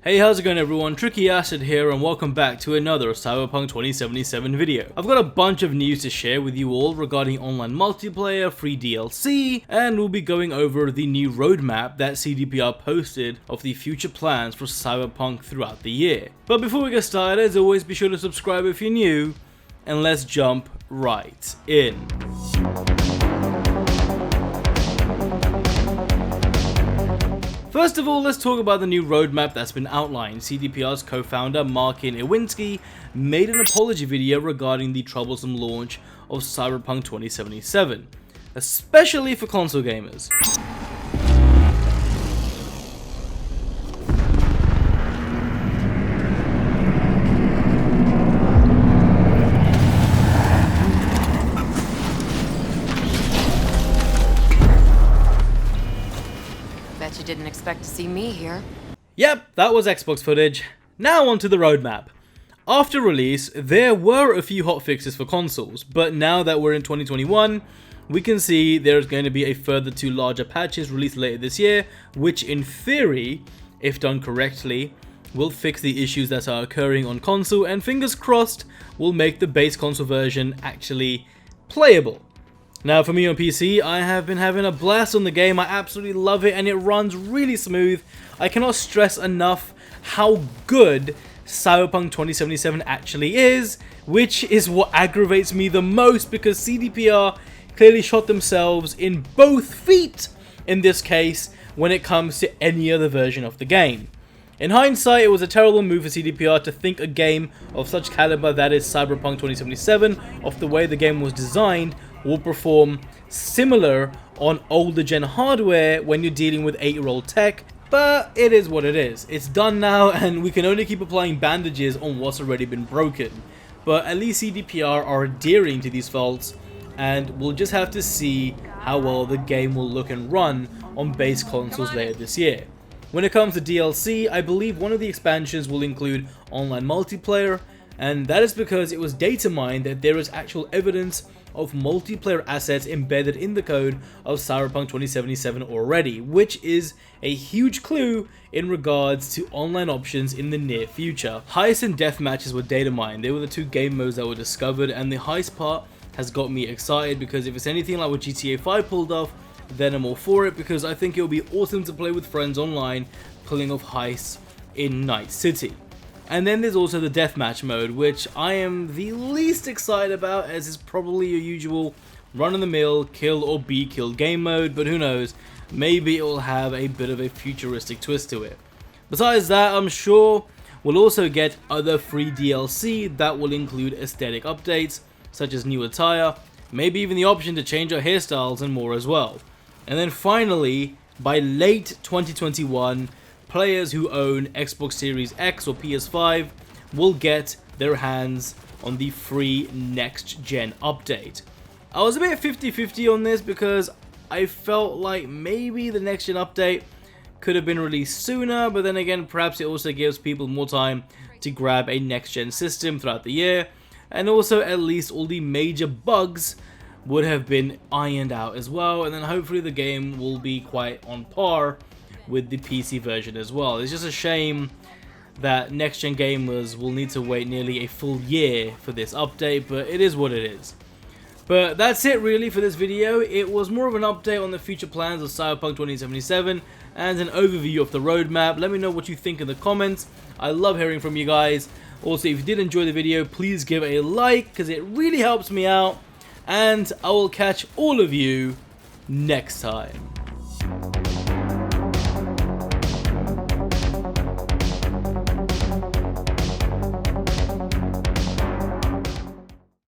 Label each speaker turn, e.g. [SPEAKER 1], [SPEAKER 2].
[SPEAKER 1] Hey, how's it going everyone? Tricky Acid here and welcome back to another Cyberpunk 2077 video. I've got a bunch of news to share with you all regarding online multiplayer, free DLC, and we'll be going over the new roadmap that CDPR posted of the future plans for Cyberpunk throughout the year. But before we get started, as always, be sure to subscribe if you're new, and let's jump right in. First of all, let's talk about the new roadmap that's been outlined. CDPR's co-founder Marcin Iwinski made an apology video regarding the troublesome launch of Cyberpunk 2077, especially for console gamers.
[SPEAKER 2] Bet you didn't expect to see me here.
[SPEAKER 1] Yep, that was Xbox footage. Now onto the roadmap. After release, there were a few hotfixes for consoles, but now that we're in 2021, we can see there's going to be a further 2 larger patches released later this year, which in theory, if done correctly, will fix the issues that are occurring on console and fingers crossed will make the base console version actually playable. Now for me on PC, I have been having a blast on the game. I absolutely love it and it runs really smooth. I cannot stress enough how good Cyberpunk 2077 actually is, which is what aggravates me the most because CDPR clearly shot themselves in both feet in this case when it comes to any other version of the game. In hindsight, it was a terrible move for CDPR to think a game of such caliber that is Cyberpunk 2077, of the way the game was designed, will perform similar on older gen hardware when you're dealing with 8-year-old tech, but it is what it is. It's done now and we can only keep applying bandages on what's already been broken. But at least CDPR are adhering to these faults and we'll just have to see how well the game will look and run on base consoles later this year. When it comes to DLC, I believe one of the expansions will include online multiplayer, and that is because it was data mined that there is actual evidence of multiplayer assets embedded in the code of Cyberpunk 2077 already, which is a huge clue in regards to online options in the near future. Heist and death matches were data mined. They were the 2 game modes that were discovered, and the heist part has got me excited because if it's anything like what GTA 5 pulled off, then I'm all for it because I think it will be awesome to play with friends online pulling off heists in Night City. And then there's also the deathmatch mode, which I am the least excited about as is probably your usual run-of-the-mill kill or be killed game mode, but who knows, maybe it will have a bit of a futuristic twist to it. Besides that, I'm sure we'll also get other free DLC that will include aesthetic updates such as new attire, maybe even the option to change our hairstyles and more as well. And then finally, by late 2021, players who own Xbox Series X or PS5 will get their hands on the free next gen update. I was a bit 50-50 on this because I felt like maybe the next gen update could have been released sooner, but then again perhaps it also gives people more time to grab a next gen system throughout the year, and also at least all the major bugs would have been ironed out as well, and then hopefully the game will be quite on par with the PC version as well. It's just a shame that next gen gamers will need to wait nearly a full year for this update, but it is what it is. But that's it really for this video. It was more of an update on the future plans of Cyberpunk 2077 and an overview of the roadmap. Let me know what you think in the comments. I love hearing from you guys. Also, if you did enjoy the video, please give it a like because it really helps me out. And I will catch all of you next time.